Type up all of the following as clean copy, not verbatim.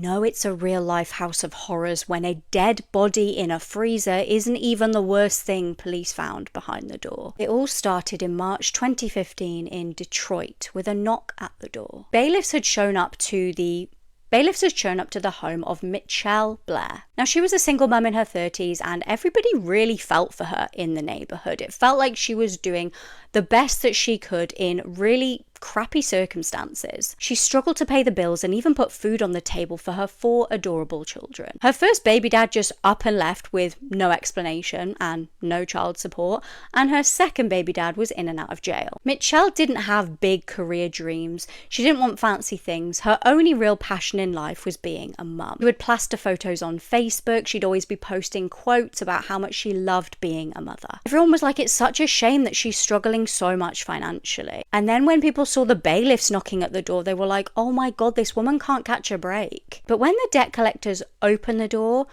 know it's a real-life house of horrors when a dead body in a freezer isn't even the worst thing police found behind the door. It all started in March 2015 in Detroit with a knock at the door. Bailiffs had shown up to the home of Michelle Blair. Now, she was a single mum in her 30s, and everybody really felt for her in the neighborhood. It felt like she was doing the best that she could in really crappy circumstances. She struggled to pay the bills and even put food on the table for her 4 adorable children. Her first baby dad just up and left with no explanation and no child support, and her second baby dad was in and out of jail. Michelle didn't have big career dreams. She didn't want fancy things. Her only real passion in life was being a mum. She would plaster photos on Facebook. She'd always be posting quotes about how much she loved being a mother. Everyone was like, it's such a shame that she's struggling so much financially. And then when people saw the bailiffs knocking at the door, they were like, oh my god, this woman can't catch a break. But when the debt collectors opened the door,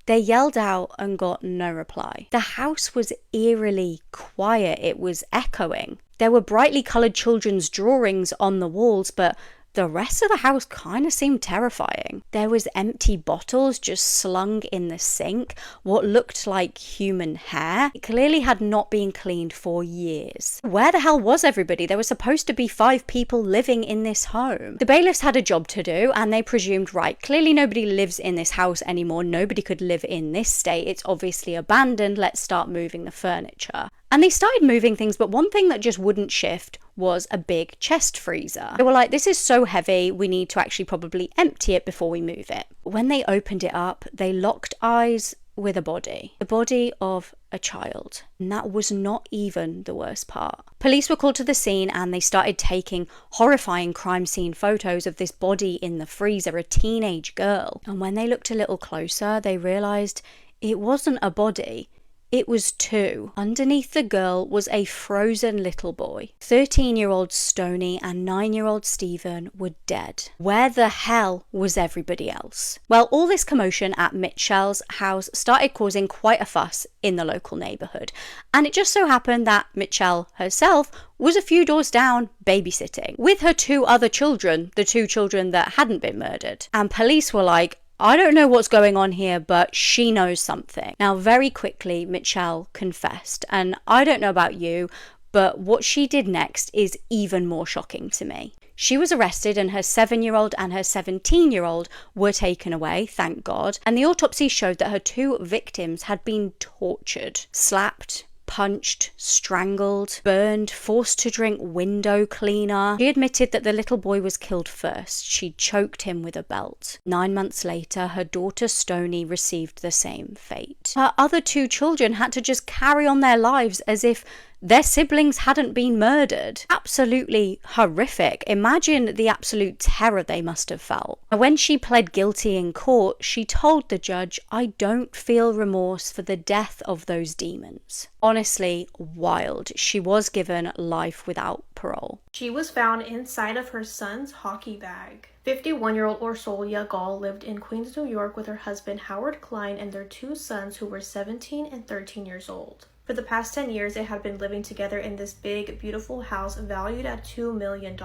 they yelled out and got no reply. The house was eerily quiet. It was echoing. There were brightly coloured children's drawings on the walls, but the rest of the house kind of seemed terrifying. There was empty bottles just slung in the sink, what looked like human hair. It clearly had not been cleaned for years. Where the hell was everybody? There were supposed to be 5 people living in this home. The bailiffs had a job to do, and they presumed, right, clearly nobody lives in this house anymore. Nobody could live in this state. It's obviously abandoned. Let's start moving the furniture. And they started moving things, but one thing that just wouldn't shift was a big chest freezer. They were like, this is so heavy, we need to actually probably empty it before we move it. When they opened it up, they locked eyes with a body. The body of a child. And that was not even the worst part. Police were called to the scene and they started taking horrifying crime scene photos of this body in the freezer, a teenage girl. And when they looked a little closer, they realized it wasn't a body. It was 2. Underneath the girl was a frozen little boy. 13-year-old Stoney and 9-year-old Stephen were dead. Where the hell was everybody else? Well, all this commotion at Mitchell's house started causing quite a fuss in the local neighborhood. And it just so happened that Mitchell herself was a few doors down babysitting with her 2 other children, the 2 children that hadn't been murdered. And police were like, I don't know what's going on here, but she knows something. Now, very quickly, Michelle confessed. And I don't know about you, but what she did next is even more shocking to me. She was arrested and her 7-year-old and her 17-year-old were taken away, thank God. And the autopsy showed that her 2 victims had been tortured, slapped, punched, strangled, burned, forced to drink window cleaner. She admitted that the little boy was killed first. She choked him with a belt. 9 months later, her daughter Stoney received the same fate. Her other 2 children had to just carry on their lives as if their siblings hadn't been murdered. Absolutely horrific. Imagine the absolute terror they must have felt. When she pled guilty in court, she told the judge, I don't feel remorse for the death of those demons. Honestly, wild. She was given life without parole. She was found inside of her son's hockey bag. 51-year-old Orsolia Gall lived in Queens, New York with her husband Howard Klein and their 2 sons who were 17 and 13 years old. For the past 10 years, they had been living together in this big, beautiful house valued at $2 million.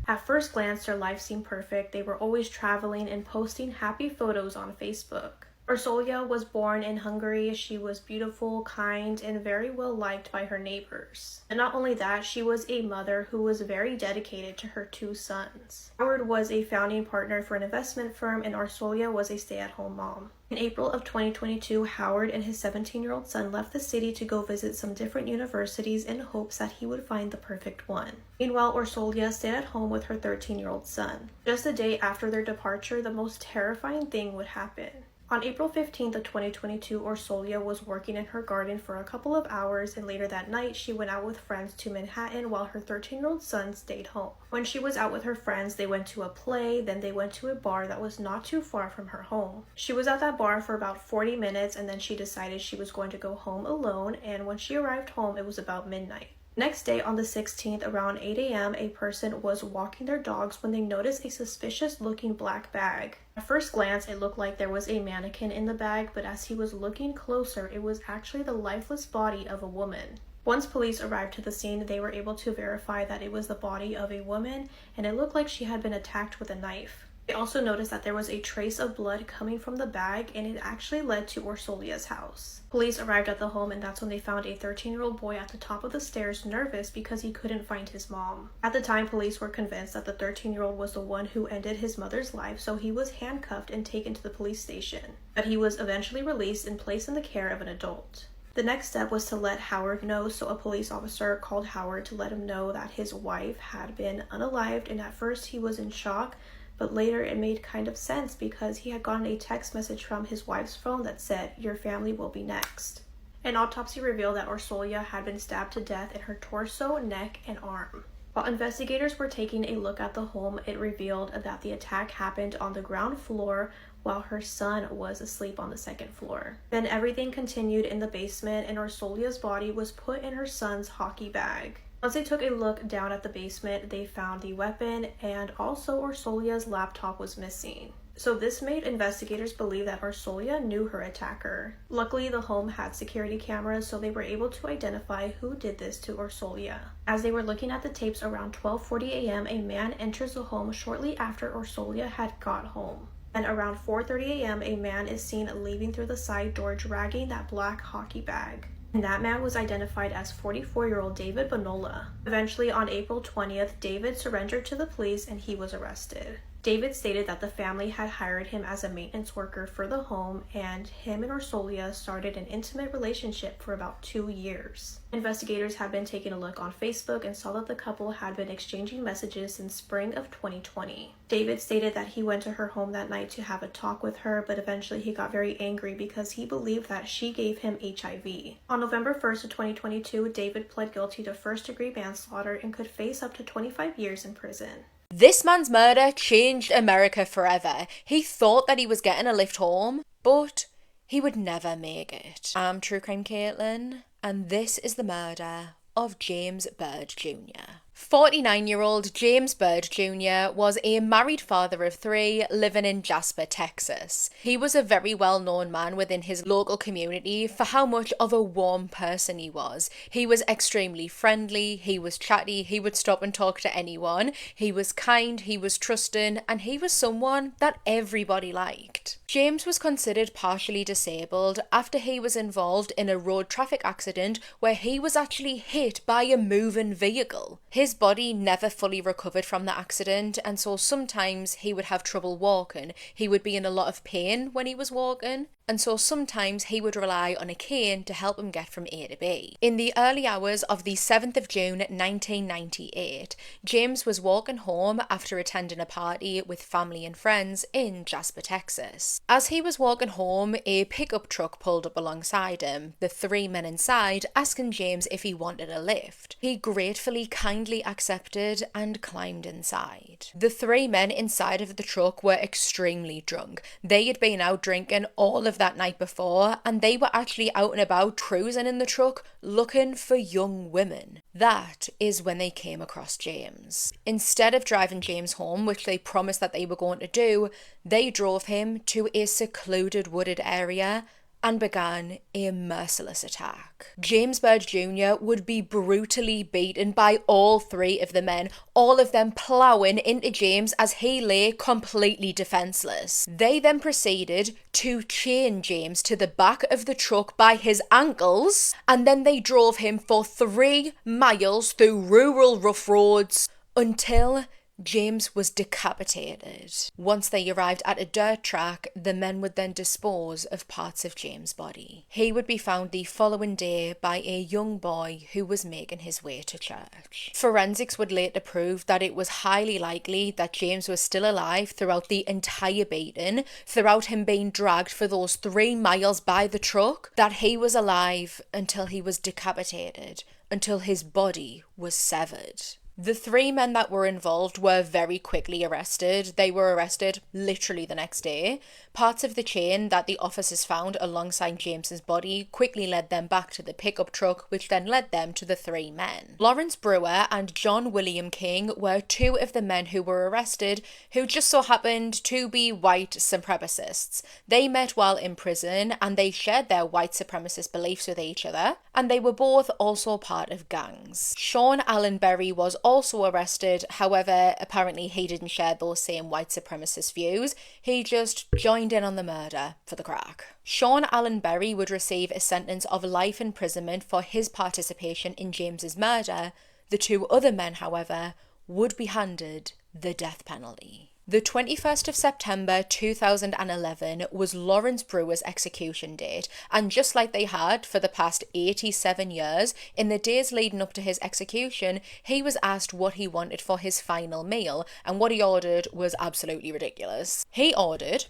At first glance, their life seemed perfect. They were always traveling and posting happy photos on Facebook. Orsolia was born in Hungary. She was beautiful, kind, and very well liked by her neighbors. And not only that, she was a mother who was very dedicated to her 2 sons. Howard was a founding partner for an investment firm and Orsolia was a stay-at-home mom. In April of 2022, Howard and his 17-year-old son left the city to go visit some different universities in hopes that he would find the perfect one. Meanwhile, Orsolia stayed at home with her 13-year-old son. Just a day after their departure, the most terrifying thing would happen. On April 15th of 2022, Orsolia was working in her garden for a couple of hours, and later that night, she went out with friends to Manhattan while her 13-year-old son stayed home. When she was out with her friends, they went to a play, then they went to a bar that was not too far from her home. She was at that bar for about 40 minutes, and then she decided she was going to go home alone, and when she arrived home, it was about midnight. Next day, on the 16th, around 8 a.m., a person was walking their dogs when they noticed a suspicious-looking black bag. At first glance, it looked like there was a mannequin in the bag, but as he was looking closer, it was actually the lifeless body of a woman. Once police arrived to the scene, they were able to verify that it was the body of a woman, and it looked like she had been attacked with a knife. They also noticed that there was a trace of blood coming from the bag, and it actually led to Orsolia's house. Police arrived at the home, and that's when they found a 13-year-old boy at the top of the stairs, nervous because he couldn't find his mom. At the time, police were convinced that the 13-year-old was the one who ended his mother's life, so he was handcuffed and taken to the police station. But he was eventually released and placed in the care of an adult. The next step was to let Howard know, so a police officer called Howard to let him know that his wife had been unalived, and at first he was in shock, but later it made kind of sense because he had gotten a text message from his wife's phone that said, "Your family will be next." An autopsy revealed that Orsolia had been stabbed to death in her torso, neck, and arm. While investigators were taking a look at the home, it revealed that the attack happened on the ground floor while her son was asleep on the second floor. Then everything continued in the basement, and Orsolia's body was put in her son's hockey bag. Once they took a look down at the basement, they found the weapon, and also Orsolia's laptop was missing. So this made investigators believe that Orsolia knew her attacker. Luckily, the home had security cameras, so they were able to identify who did this to Orsolia. As they were looking at the tapes around 12:40 a.m., a man enters the home shortly after Orsolia had got home. And around 4:30 a.m., a man is seen leaving through the side door dragging that black hockey bag. And that man was identified as 44-year-old David Bonola. Eventually, on April 20th, David surrendered to the police and he was arrested. David stated that the family had hired him as a maintenance worker for the home, and him and Orsolia started an intimate relationship for about 2 years. Investigators had been taking a look on Facebook and saw that the couple had been exchanging messages since spring of 2020. David stated that he went to her home that night to have a talk with her, but eventually he got very angry because he believed that she gave him HIV. On November 1st of 2022, David pled guilty to first-degree manslaughter and could face up to 25 years in prison. This man's murder changed America forever. He thought that he was getting a lift home, but he would never make it. I'm True Crime Caitlin, and this is the murder of James Byrd Jr. 49-year-old James Byrd Jr. was a married father of 3 living in Jasper, Texas. He was a very well-known man within his local community for how much of a warm person he was. He was extremely friendly, he was chatty, he would stop and talk to anyone, he was kind, he was trusting, and he was someone that everybody liked. James was considered partially disabled after he was involved in a road traffic accident where he was actually hit by a moving vehicle. His body never fully recovered from the accident, and so sometimes he would have trouble walking. He would be in a lot of pain when he was walking, and so sometimes he would rely on a cane to help him get from A to B. In the early hours of the 7th of June 1998, James was walking home after attending a party with family and friends in Jasper, Texas. As he was walking home, a pickup truck pulled up alongside him, the 3 men inside asking James if he wanted a lift. He gratefully kindly accepted and climbed inside. The 3 men inside of the truck were extremely drunk. They had been out drinking all of that night before, and they were actually out and about cruising in the truck looking for young women. That is when they came across James. Instead of driving James home, which they promised that they were going to do, they drove him to a secluded wooded area and began a merciless attack. James Byrd Jr. would be brutally beaten by all 3 of the men, all of them ploughing into James as he lay completely defenseless. They then proceeded to chain James to the back of the truck by his ankles, and then they drove him for 3 miles through rural rough roads until James was decapitated. Once they arrived at a dirt track, the men would then dispose of parts of James' body. He would be found the following day by a young boy who was making his way to church. Forensics would later prove that it was highly likely that James was still alive throughout the entire beating, throughout him being dragged for those 3 miles by the truck, that he was alive until he was decapitated, until his body was severed. The 3 men that were involved were very quickly arrested. They were arrested literally the next day. Parts of the chain that the officers found alongside James's body quickly led them back to the pickup truck, which then led them to the 3 men. Lawrence Brewer and John William King were 2 of the men who were arrested, who just so happened to be white supremacists. They met while in prison, and they shared their white supremacist beliefs with each other, and they were both also part of gangs. Sean Allen Berry was also arrested. However, apparently he didn't share those same white supremacist views. He just joined in on the murder for the crack. Sean Allen Berry would receive a sentence of life imprisonment for his participation in James's murder. The two other men, however, would be handed the death penalty. The 21st of September 2011 was Lawrence Brewer's execution date, and just like they had for the past 87 years, in the days leading up to his execution, he was asked what he wanted for his final meal, and what he ordered was absolutely ridiculous. He ordered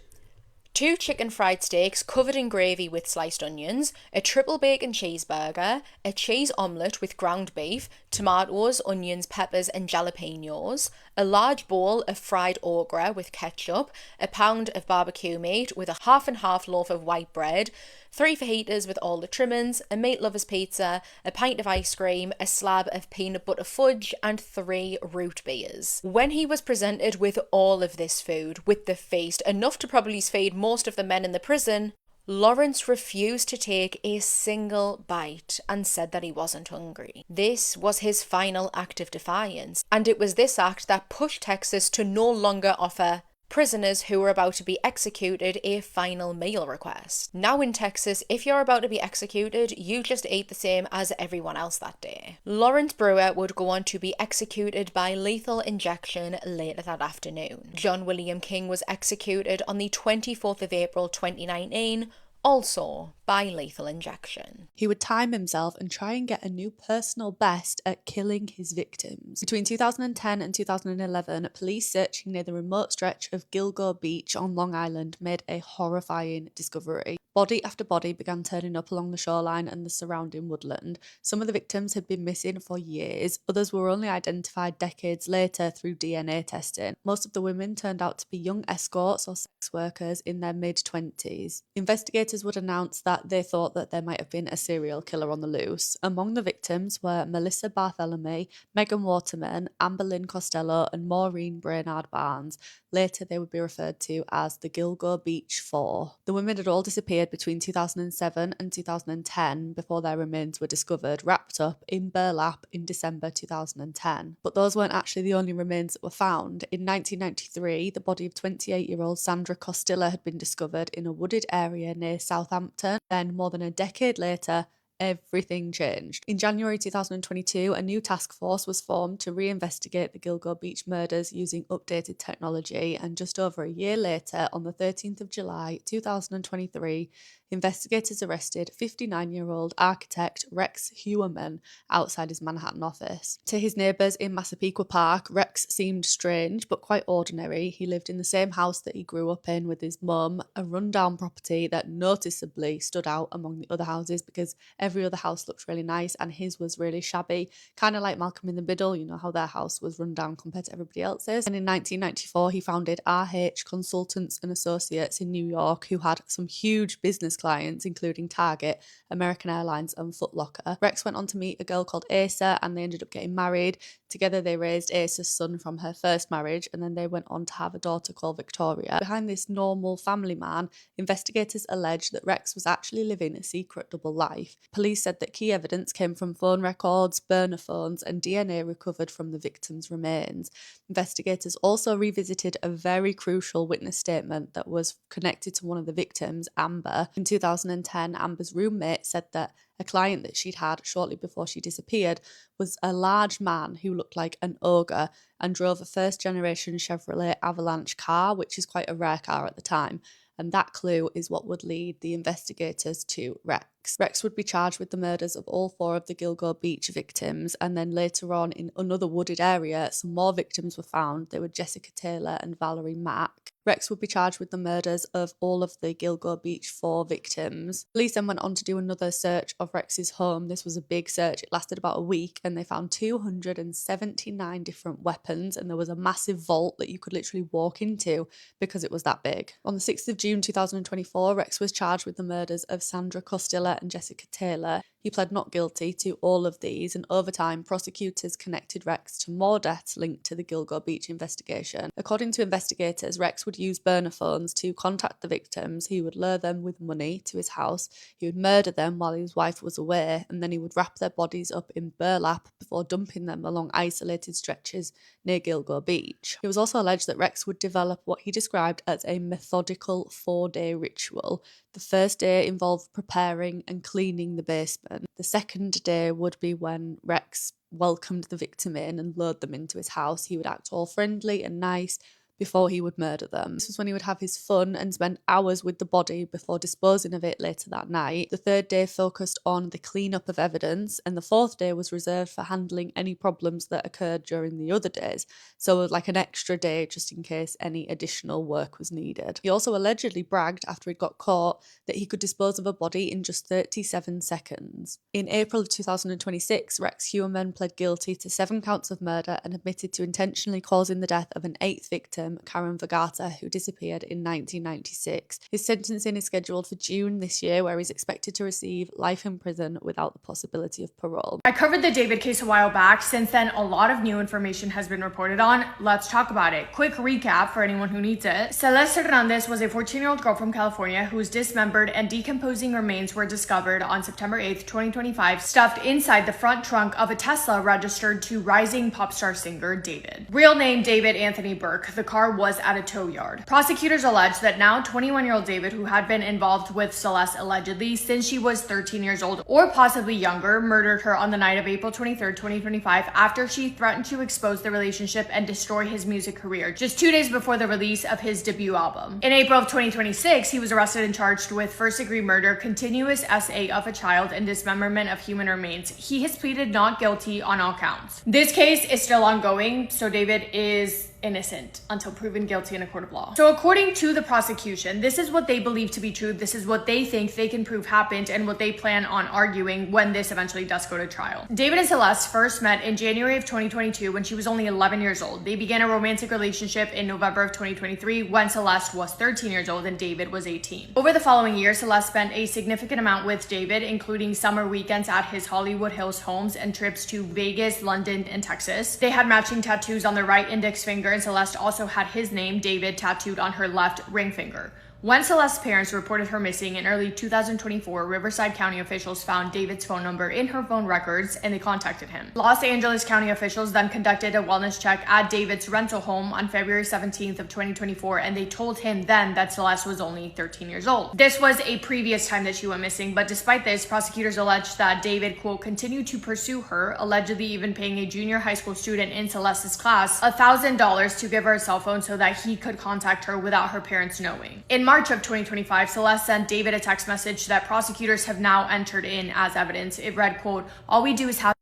2 chicken fried steaks covered in gravy with sliced onions, a triple bacon cheeseburger, a cheese omelette with ground beef, tomatoes, onions, peppers and jalapenos, a large bowl of fried okra with ketchup, a pound of barbecue meat with a half and half loaf of white bread, 3 fajitas with all the trimmings, a meat lover's pizza, a pint of ice cream, a slab of peanut butter fudge, and 3 root beers. When he was presented with all of this food, with the feast, enough to probably feed most of the men in the prison, Lawrence refused to take a single bite and said that he wasn't hungry. This was his final act of defiance, and it was this act that pushed Texas to no longer offer prisoners who were about to be executed a final meal request. Now in Texas, if you're about to be executed, you just eat the same as everyone else that day. Lawrence Brewer would go on to be executed by lethal injection later that afternoon. John William King was executed on the 24th of April 2019, also by lethal injection. He would time himself and try and get a new personal best at killing his victims. Between 2010 and 2011, police searching near the remote stretch of Gilgo Beach on Long Island made a horrifying discovery. Body after body began turning up along the shoreline and the surrounding woodland. Some of the victims had been missing for years, others were only identified decades later through DNA testing. Most of the women turned out to be young escorts or sex workers in their mid-20s. Investigators would announce that they thought that there might have been a serial killer on the loose. Among the victims were Melissa Bartholomew, Megan Waterman, Amber Lynn Costello, and Maureen Brainard Barnes. Later, they would be referred to as the Gilgo Beach Four. The women had all disappeared between 2007 and 2010 before their remains were discovered, wrapped up in burlap in December 2010. But those weren't actually the only remains that were found. In 1993, the body of 28-year-old Sandra Costilla had been discovered in a wooded area near Southampton. Then, more than a decade later, everything changed. In January 2022, a new task force was formed to reinvestigate the Gilgo Beach murders using updated technology, and just over a year later, on the 13th of July 2023, investigators arrested 59-year-old architect Rex Heuermann outside his Manhattan office. To his neighbours in Massapequa Park, Rex seemed strange but quite ordinary. He lived in the same house that he grew up in with his mum, a rundown property that noticeably stood out among the other houses because every other house looked really nice and his was really shabby, kind of like Malcolm in the Middle, you know how their house was run down compared to everybody else's. And in 1994, he founded RH Consultants and Associates in New York, who had some huge business clients, including Target, American Airlines, and Foot Locker. Rex went on to meet a girl called Asa, and they ended up getting married. Together, they raised Asa's son from her first marriage, and then they went on to have a daughter called Victoria. Behind this normal family man, investigators allege that Rex was actually living a secret double life. Police said that key evidence came from phone records, burner phones, and DNA recovered from the victims' remains. Investigators also revisited a very crucial witness statement that was connected to one of the victims, Amber. In 2010, Amber's roommate said that a client that she'd had shortly before she disappeared was a large man who looked like an ogre and drove a first-generation Chevrolet Avalanche car, which is quite a rare car at the time. And that clue is what would lead the investigators to Rex. Rex would be charged with the murders of all 4 of the Gilgo Beach victims, and then later on in another wooded area, some more victims were found. They were Jessica Taylor and Valerie Mack. Rex would be charged with the murders of all of the Gilgo Beach 4 victims. Police then went on to do another search of Rex's home. This was a big search. It lasted about a week, and they found 279 different weapons, and there was a massive vault that you could literally walk into because it was that big. On the 6th of June 2024, Rex was charged with the murders of Sandra Costilla and Jessica Taylor. He pled not guilty to all of these, and over time, prosecutors connected Rex to more deaths linked to the Gilgo Beach investigation. According to investigators, Rex would use burner phones to contact the victims. He would lure them with money to his house. He would murder them while his wife was away, and then he would wrap their bodies up in burlap before dumping them along isolated stretches near Gilgo Beach. It was also alleged that Rex would develop what he described as a methodical 4-day ritual. The first day involved preparing and cleaning the basement. The second day would be when Rex welcomed the victim in and lured them into his house. He would act all friendly and nice before he would murder them. This was when he would have his fun and spend hours with the body before disposing of it later that night. The third day focused on the cleanup of evidence, and the fourth day was reserved for handling any problems that occurred during the other days. So like an extra day just in case any additional work was needed. He also allegedly bragged after he got caught that he could dispose of a body in just 37 seconds. In April of 2026, Rex Heuermann pled guilty to 7 counts of murder and admitted to intentionally causing the death of an 8th victim, Karen Vergata, who disappeared in 1996. His sentencing is scheduled for June this year, where he's expected to receive life in prison without the possibility of parole. I covered the David case a while back. Since then, a lot of new information has been reported on. Let's talk about it. Quick recap for anyone who needs it. Celeste Hernandez was a 14-year-old girl from California whose dismembered and decomposing remains were discovered on September 8th, 2025, stuffed inside the front trunk of a Tesla registered to rising pop star singer David. Real name David Anthony Burke. The car was at a tow yard. Prosecutors allege that now 21-year-old David, who had been involved with Celeste allegedly since she was 13 years old or possibly younger, murdered her on the night of April 23rd, 2025 after she threatened to expose the relationship and destroy his music career just 2 days before the release of his debut album. In April of 2026, he was arrested and charged with first-degree murder, continuous SA of a child, and dismemberment of human remains. He has pleaded not guilty on all counts. This case is still ongoing, so David is innocent until proven guilty in a court of law. So according to the prosecution, this is what they believe to be true. This is what they think they can prove happened and what they plan on arguing when this eventually does go to trial. David and Celeste first met in January of 2022 when she was only 11 years old. They began a romantic relationship in November of 2023 when Celeste was 13 years old and David was 18. Over the following year, Celeste spent a significant amount with David, including summer weekends at his Hollywood Hills homes and trips to Vegas, London, and Texas. They had matching tattoos on their right index finger, and Celeste also had his name, David, tattooed on her left ring finger. When Celeste's parents reported her missing in early 2024, Riverside County officials found David's phone number in her phone records and they contacted him. Los Angeles County officials then conducted a wellness check at David's rental home on February 17th of 2024, and they told him then that Celeste was only 13 years old. This was a previous time that she went missing, but despite this, prosecutors alleged that David, quote, continued to pursue her, allegedly even paying a junior high school student in Celeste's class $1,000 to give her a cell phone so that he could contact her without her parents knowing. In March of 2025, Celeste sent David a text message that prosecutors have now entered in as evidence. It read, quote, "All we do is have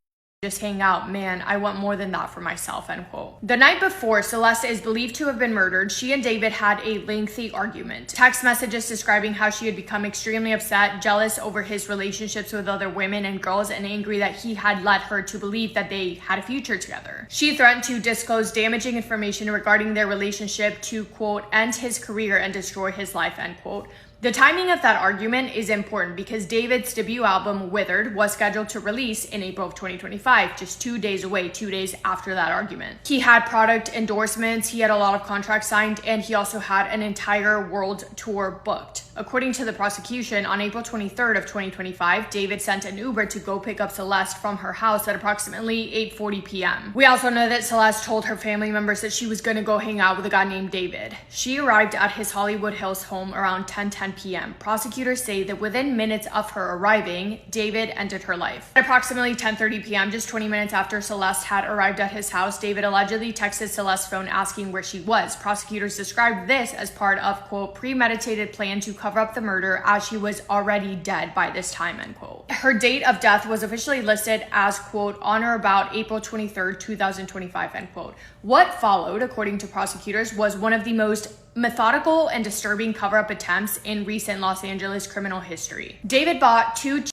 just hang out, man. I want more than that for myself," end quote. The night before Celeste is believed to have been murdered, she and David had a lengthy argument. Text messages describing how she had become extremely upset, jealous over his relationships with other women and girls, and angry that he had led her to believe that they had a future together. She threatened to disclose damaging information regarding their relationship to, quote, end his career and destroy his life, end quote. The timing of that argument is important because David's debut album, Withered, was scheduled to release in April of 2025, just 2 days away, 2 days after that argument. He had product endorsements, he had a lot of contracts signed, and he also had an entire world tour booked. According to the prosecution, on April 23rd of 2025, David sent an Uber to go pick up Celeste from her house at approximately 8:40 p.m. We also know that Celeste told her family members that she was going to go hang out with a guy named David. She arrived at his Hollywood Hills home around 10:10 p.m. Prosecutors say that within minutes of her arriving, David ended her life. At approximately 10:30 p.m., just 20 minutes after Celeste had arrived at his house, David allegedly texted Celeste's phone asking where she was. Prosecutors described this as part of, quote, premeditated plan to cover up the murder as she was already dead by this time, end quote. Her date of death was officially listed as, quote, on or about April 23rd, 2025, end quote. What followed, according to prosecutors, was one of the most methodical and disturbing cover-up attempts in recent Los Angeles criminal history. David bought 2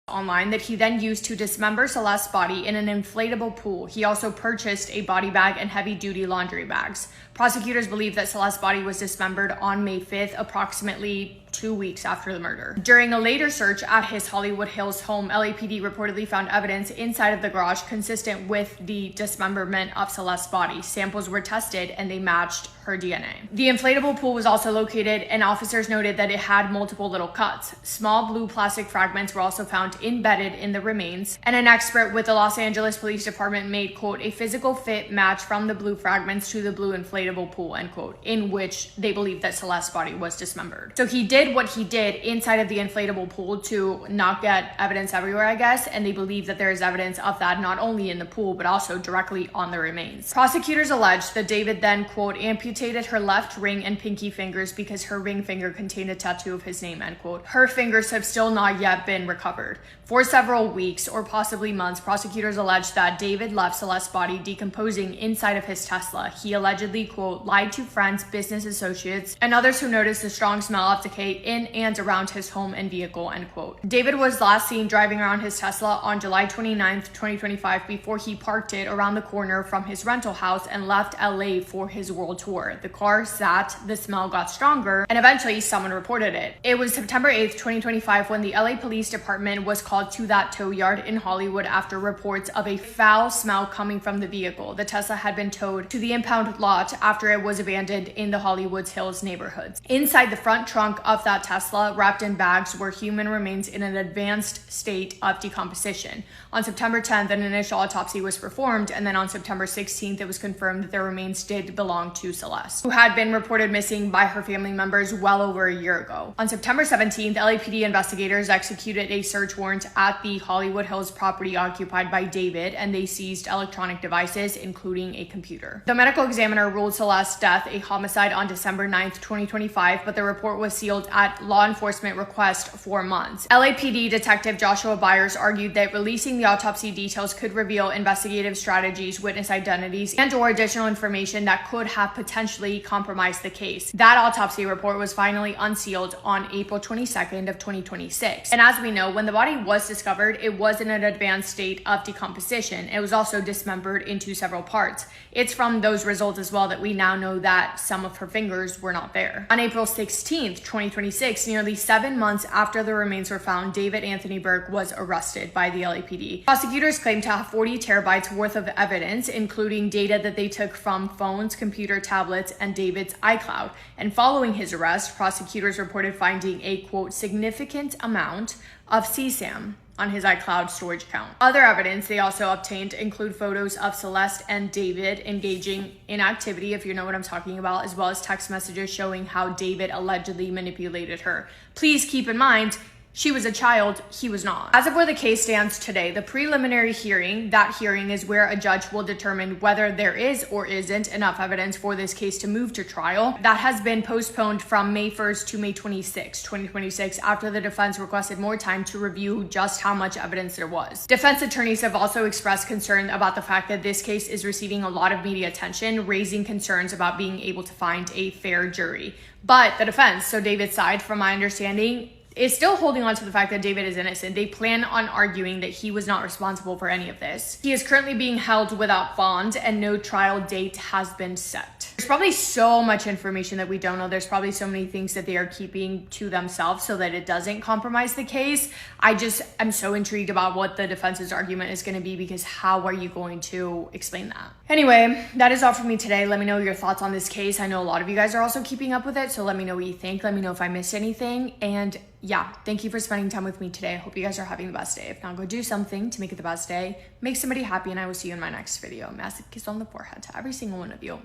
online that he then used to dismember Celeste's body in an inflatable pool. He also purchased a body bag and heavy-duty laundry bags. Prosecutors believe that Celeste's body was dismembered on May 5th, approximately 2 weeks after the murder. During a later search at his Hollywood Hills home, LAPD reportedly found evidence inside of the garage consistent with the dismemberment of Celeste's body. Samples were tested and they matched her DNA. The inflatable pool was also located, and officers noted that it had multiple little cuts. Small blue plastic fragments were also found embedded in the remains, and an expert with the Los Angeles Police Department made, quote, a physical fit match from the blue fragments to the blue inflatable pool, end quote, in which they believe that Celeste's body was dismembered. So he did what he did inside of the inflatable pool to not get evidence everywhere, I guess, and they believe that there is evidence of that not only in the pool, but also directly on the remains. Prosecutors alleged that David then, quote, amputated her left ring and pinky fingers because her ring finger contained a tattoo of his name, end quote. Her fingers have still not yet been recovered. For several weeks or possibly months, prosecutors alleged that David left Celeste's body decomposing inside of his Tesla. He allegedly, quote, lied to friends, business associates, and others who noticed the strong smell of decay in and around his home and vehicle, end quote. David was last seen driving around his Tesla on July 29th, 2025, before he parked it around the corner from his rental house and left LA for his world tour. The car sat, the smell got stronger, and eventually someone reported it. It was September 8th, 2025, when the LA Police Department was called to that tow yard in Hollywood after reports of a foul smell coming from the vehicle. The Tesla had been towed to the impound lot after it was abandoned in the Hollywood Hills neighborhoods. Inside the front trunk of that Tesla, wrapped in bags, were human remains in an advanced state of decomposition. On September 10th, an initial autopsy was performed, and then on September 16th, it was confirmed that their remains did belong to Celeste, who had been reported missing by her family members well over a year ago. On September 17th, LAPD investigators executed a search warrant at the Hollywood Hills property occupied by David, and they seized electronic devices, including a computer. The medical examiner ruled Celeste's death a homicide on December 9th, 2025, but the report was sealed at law enforcement request for months. LAPD Detective Joshua Byers argued that releasing the autopsy details could reveal investigative strategies, witness identities, and/or additional information that could have potentially compromised the case. That autopsy report was finally unsealed on April 22nd of 2026. And as we know, when the body was discovered, it was in an advanced state of decomposition. It was also dismembered into several parts. It's from those results as well that we now know that some of her fingers were not there. On April 16th, 2026, nearly 7 months after the remains were found, David Anthony Burke was arrested by the LAPD. Prosecutors claim to have 40 terabytes worth of evidence, including data that they took from phones, computer tablets, and David's iCloud. And following his arrest, prosecutors reported finding a, quote, significant amount of CSAM on his iCloud storage account. Other evidence they also obtained include photos of Celeste and David engaging in activity, if you know what I'm talking about, as well as text messages showing how David allegedly manipulated her. Please keep in mind, she was a child, he was not. As of where the case stands today, the preliminary hearing, that hearing is where a judge will determine whether there is or isn't enough evidence for this case to move to trial. That has been postponed from May 1st to May 26, 2026, after the defense requested more time to review just how much evidence there was. Defense attorneys have also expressed concern about the fact that this case is receiving a lot of media attention, raising concerns about being able to find a fair jury. But the defense, so David's side, from my understanding, is still holding on to the fact that David is innocent. They plan on arguing that he was not responsible for any of this. He is currently being held without bond and no trial date has been set. There's probably so much information that we don't know. There's probably so many things that they are keeping to themselves so that it doesn't compromise the case. I'm so intrigued about what the defense's argument is going to be, because how are you going to explain that? Anyway, that is all for me today. Let me know your thoughts on this case. I know a lot of you guys are also keeping up with it, so let me know what you think. Let me know if I missed anything. And yeah, thank you for spending time with me today. I hope you guys are having the best day. If not, go do something to make it the best day. Make somebody happy, and I will see you in my next video. Massive kiss on the forehead to every single one of you.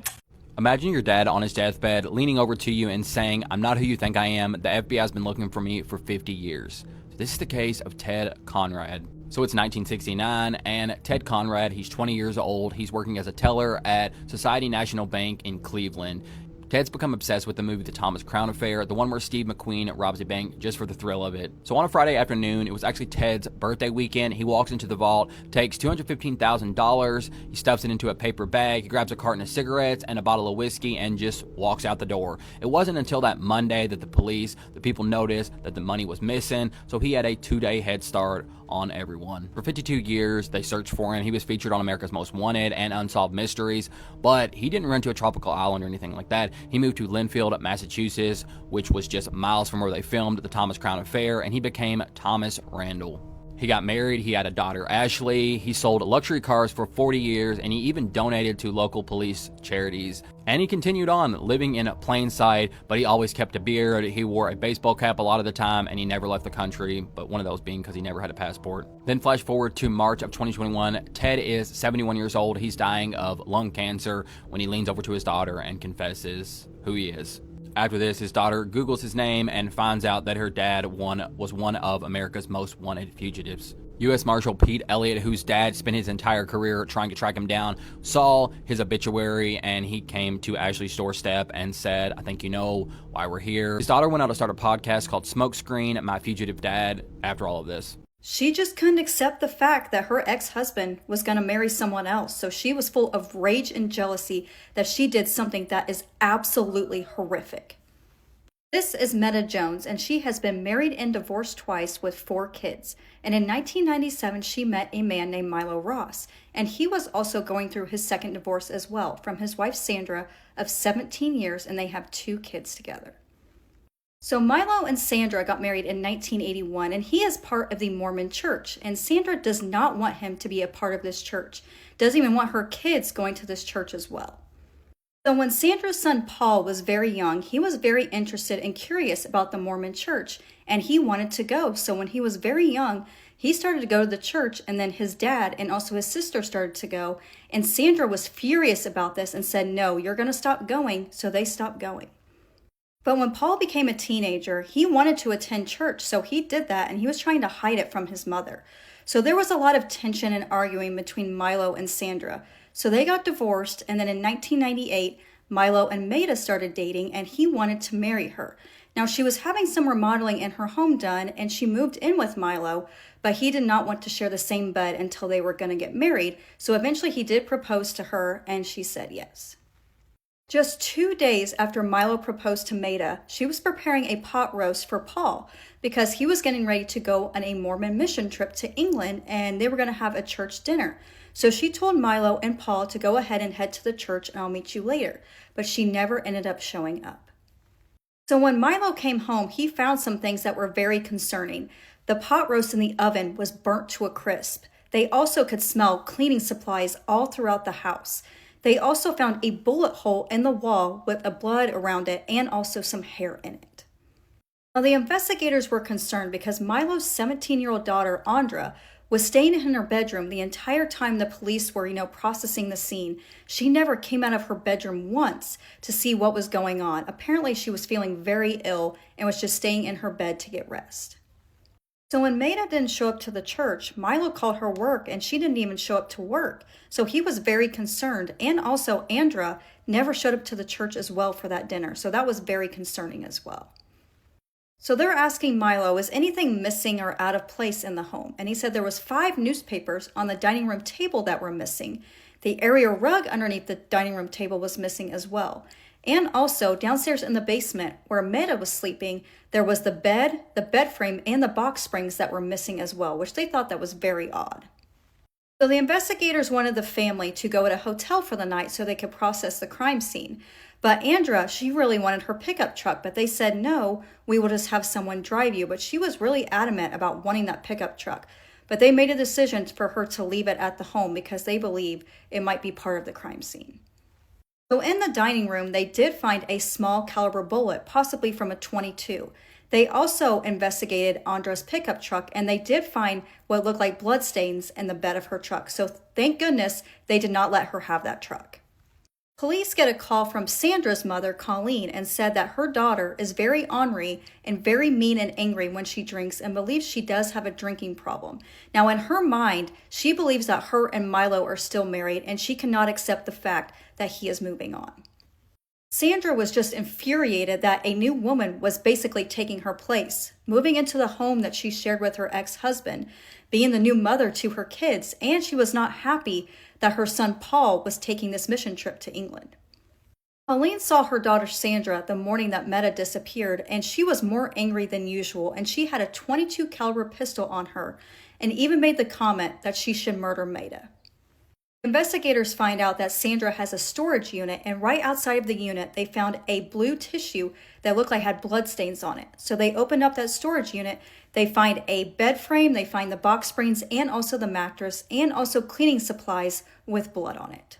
Imagine your dad on his deathbed leaning over to you and saying, "I'm not who you think I am. The FBI has been looking for me for 50 years. This is the case of Ted Conrad. So it's 1969, and Ted Conrad, he's 20 years old. He's working as a teller at Society National Bank in Cleveland. Ted's become obsessed with the movie The Thomas Crown Affair, the one where Steve McQueen robs a bank just for the thrill of it. So on a Friday afternoon, it was actually Ted's birthday weekend. He walks into the vault, takes $215,000, he stuffs it into a paper bag, he grabs a carton of cigarettes and a bottle of whiskey and just walks out the door. It wasn't until that Monday that the people noticed that the money was missing, so he had a 2-day head start on everyone. For 52 years, they searched for him. He was featured on America's Most Wanted and Unsolved Mysteries, but he didn't run to a tropical island or anything like that. he moved to Linfield, Massachusetts, which was just miles from where they filmed the Thomas Crown Affair, and he became Thomas Randall. He got married, he had a daughter, Ashley, he sold luxury cars for 40 years, and he even donated to local police charities. And he continued on living in plain sight, but he always kept a beard, he wore a baseball cap a lot of the time, and he never left the country, but one of those being because he never had a passport. Then flash forward to March of 2021, Ted is 71 years old, he's dying of lung cancer when he leans over to his daughter and confesses who he is. After this, his daughter Googles his name and finds out that her dad was one of America's most wanted fugitives. U.S. Marshal Pete Elliott, whose dad spent his entire career trying to track him down, saw his obituary and he came to Ashley's doorstep and said, "I think you know why we're here." His daughter went out to start a podcast called Smokescreen, My Fugitive Dad, after all of this. She just couldn't accept the fact that her ex-husband was going to marry someone else, so she was full of rage and jealousy that she did something that is absolutely horrific. This is Meta Jones, and she has been married and divorced twice with 4 kids. And in 1997, she met a man named Milo Ross, and he was also going through his second divorce as well from his wife Sandra of 17 years, and they have 2 kids together. So Milo and Sandra got married in 1981, and he is part of the Mormon church, and Sandra does not want him to be a part of this church, doesn't even want her kids going to this church as well. So when Sandra's son Paul was very young, he was very interested and curious about the Mormon church, and he wanted to go. So when he was very young, he started to go to the church, and then his dad and also his sister started to go, and Sandra was furious about this and said, "No, you're going to stop going," so they stopped going. But when Paul became a teenager, he wanted to attend church, so he did that, and he was trying to hide it from his mother. So there was a lot of tension and arguing between Milo and Sandra. So they got divorced, and then in 1998, Milo and Maida started dating, and he wanted to marry her. Now, she was having some remodeling in her home done, and she moved in with Milo, but he did not want to share the same bed until they were going to get married. So eventually he did propose to her, and she said yes. Just 2 days after Milo proposed to Maida, she was preparing a pot roast for Paul because he was getting ready to go on a Mormon mission trip to England, and they were going to have a church dinner. So she told Milo and Paul to go ahead and head to the church, and I'll meet you later. But she never ended up showing up. So when Milo came home, he found some things that were very concerning. The pot roast in the oven was burnt to a crisp. They also could smell cleaning supplies all throughout the house. They also found a bullet hole in the wall with a blood around it and also some hair in it. Now, the investigators were concerned because Milo's 17-year-old daughter, Andra, was staying in her bedroom the entire time the police were, processing the scene. She never came out of her bedroom once to see what was going on. Apparently, she was feeling very ill and was just staying in her bed to get rest. So when Maida didn't show up to the church, Milo called her work, and she didn't even show up to work. So he was very concerned. And also Andra never showed up to the church as well for that dinner. So that was very concerning as well. So they're asking Milo, is anything missing or out of place in the home? And he said there was 5 newspapers on the dining room table that were missing. The area rug underneath the dining room table was missing as well. And also downstairs in the basement where Maida was sleeping, there was the bed frame, and the box springs that were missing as well, which they thought that was very odd. So the investigators wanted the family to go at a hotel for the night so they could process the crime scene. But Andra, she really wanted her pickup truck, but they said, no, we will just have someone drive you. But she was really adamant about wanting that pickup truck. But they made a decision for her to leave it at the home because they believe it might be part of the crime scene. So in the dining room, they did find a small caliber bullet, possibly from a .22. They also investigated Andra's pickup truck, and they did find what looked like bloodstains in the bed of her truck. So thank goodness they did not let her have that truck. Police get a call from Sandra's mother, Colleen, and said that her daughter is very ornery and very mean and angry when she drinks and believes she does have a drinking problem. Now, in her mind, she believes that her and Milo are still married, and she cannot accept the fact that he is moving on. Sandra was just infuriated that a new woman was basically taking her place, moving into the home that she shared with her ex-husband, being the new mother to her kids, and she was not happy that her son Paul was taking this mission trip to England. Colleen saw her daughter Sandra the morning that Meta disappeared, and she was more angry than usual, and she had a .22 caliber pistol on her and even made the comment that she should murder Maida. Investigators find out that Sandra has a storage unit, and right outside of the unit, they found a blue tissue that looked like it had bloodstains on it. So they opened up that storage unit. They find a bed frame, they find the box springs, and also the mattress, and also cleaning supplies with blood on it.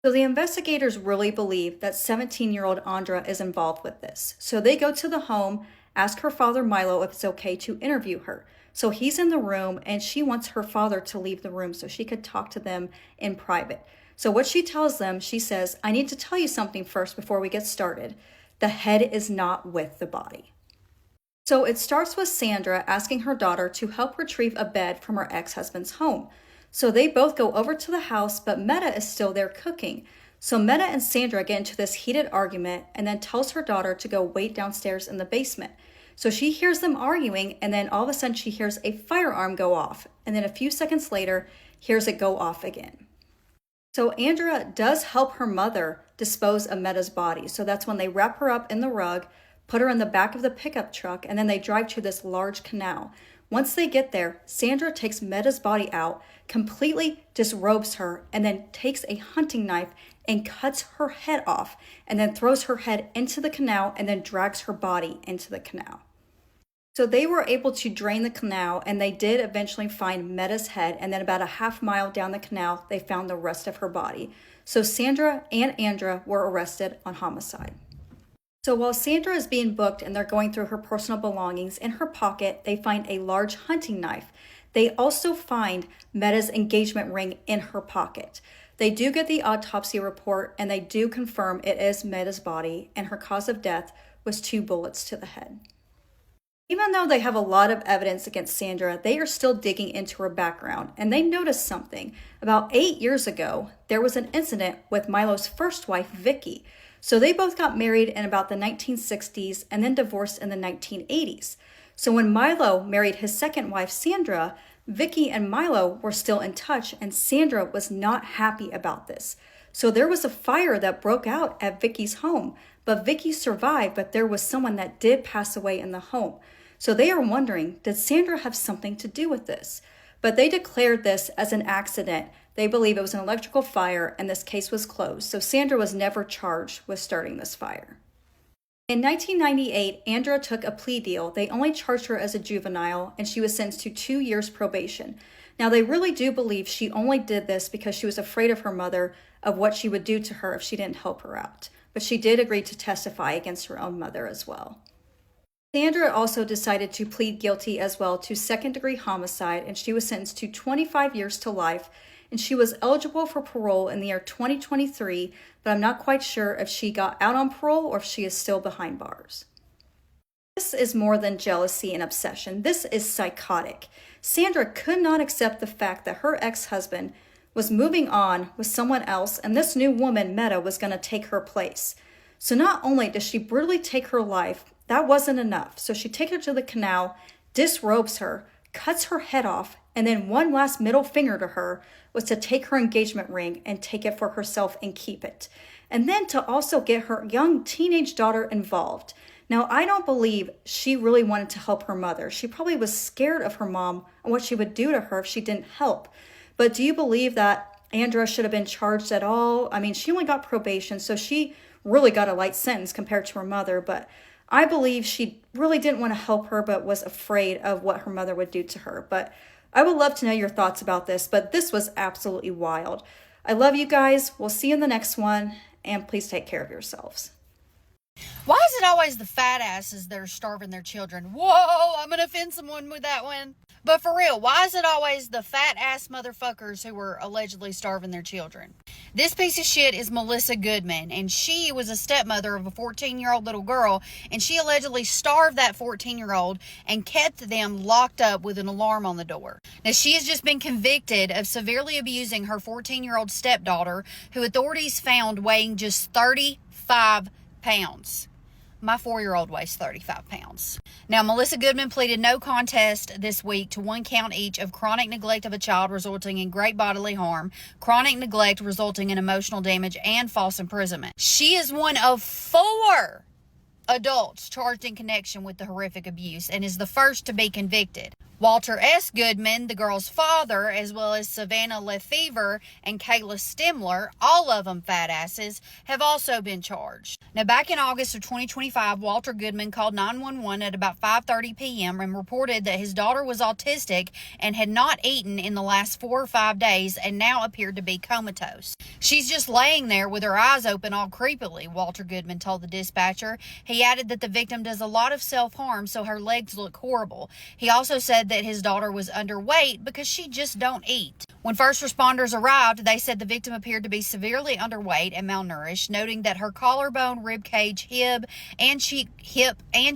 So the investigators really believe that 17-year-old Andra is involved with this. So they go to the home, ask her father Milo if it's okay to interview her. So he's in the room, and she wants her father to leave the room so she could talk to them in private. So what she tells them, she says, I need to tell you something first before we get started. The head is not with the body. So it starts with Sandra asking her daughter to help retrieve a bed from her ex-husband's home. So they both go over to the house, but Meta is still there cooking. So Meta and Sandra get into this heated argument and then tells her daughter to go wait downstairs in the basement. So she hears them arguing, and then all of a sudden she hears a firearm go off. And then a few seconds later, hears it go off again. So Andrea does help her mother dispose of Meta's body. So that's when they wrap her up in the rug, put her in the back of the pickup truck, and then they drive to this large canal. Once they get there, Sandra takes Meta's body out, completely disrobes her, and then takes a hunting knife and cuts her head off, and then throws her head into the canal and then drags her body into the canal. So they were able to drain the canal, and they did eventually find Meta's head, and then about a half mile down the canal, they found the rest of her body. So Sandra and Andra were arrested on homicide. So while Sandra is being booked and they're going through her personal belongings, in her pocket, they find a large hunting knife. They also find Meta's engagement ring in her pocket. They do get the autopsy report, and they do confirm it is Meta's body, and her cause of death was 2 bullets to the head. Even though they have a lot of evidence against Sandra, they are still digging into her background, and they noticed something. About 8 years ago, there was an incident with Milo's first wife, Vicky. So they both got married in about the 1960s and then divorced in the 1980s. So when Milo married his second wife, Sandra, Vicky and Milo were still in touch, and Sandra was not happy about this. So there was a fire that broke out at Vicky's home, but Vicky survived, but there was someone that did pass away in the home. So they are wondering, did Sandra have something to do with this? But they declared this as an accident. They believe it was an electrical fire, and this case was closed. So Sandra was never charged with starting this fire. In 1998, Andra took a plea deal. They only charged her as a juvenile, and she was sentenced to 2 years probation. Now, they really do believe she only did this because she was afraid of her mother, of what she would do to her if she didn't help her out. But she did agree to testify against her own mother as well. Sandra also decided to plead guilty as well to second-degree homicide, and she was sentenced to 25 years to life, and she was eligible for parole in the year 2023, but I'm not quite sure if she got out on parole or if she is still behind bars. This is more than jealousy and obsession. This is psychotic. Sandra could not accept the fact that her ex-husband was moving on with someone else, and this new woman, Meta, was going to take her place. So not only does she brutally take her life, that wasn't enough. So she takes her to the canal, disrobes her, cuts her head off, and then one last middle finger to her was to take her engagement ring and take it for herself and keep it. And then to also get her young teenage daughter involved. Now, I don't believe she really wanted to help her mother. She probably was scared of her mom and what she would do to her if she didn't help. But do you believe that Andra should have been charged at all? I mean, she only got probation, so she really got a light sentence compared to her mother, but I believe she really didn't want to help her, but was afraid of what her mother would do to her. But I would love to know your thoughts about this, but this was absolutely wild. I love you guys. We'll see you in the next one, and please take care of yourselves. Why is it always the fat asses that are starving their children? Whoa, I'm going to offend someone with that one. But for real, why is it always the fat ass motherfuckers who were allegedly starving their children? This piece of shit is Melissa Goodman, and she was a stepmother of a 14-year-old little girl, and she allegedly starved that 14-year-old and kept them locked up with an alarm on the door. Now, she has just been convicted of severely abusing her 14-year-old stepdaughter, who authorities found weighing just 35 pounds. My 4-year-old weighs 35 pounds. Now, Melissa Goodman pleaded no contest this week to 1 count each of chronic neglect of a child resulting in great bodily harm, chronic neglect resulting in emotional damage, and false imprisonment. She is one of 4 adults charged in connection with the horrific abuse and is the first to be convicted. Walter S. Goodman, the girl's father, as well as Savannah Lefevre and Kayla Stimler, all of them fat asses, have also been charged. Now, back in August of 2025, Walter Goodman called 911 at about 5:30 p.m. and reported that his daughter was autistic and had not eaten in the last 4 or 5 days and now appeared to be comatose. She's just laying there with her eyes open all creepily, Walter Goodman told the dispatcher. He added that the victim does a lot of self-harm, so her legs look horrible. He also said that his daughter was underweight because she just don't eat. When first responders arrived, they said the victim appeared to be severely underweight and malnourished, noting that her collarbone, rib cage, hip, and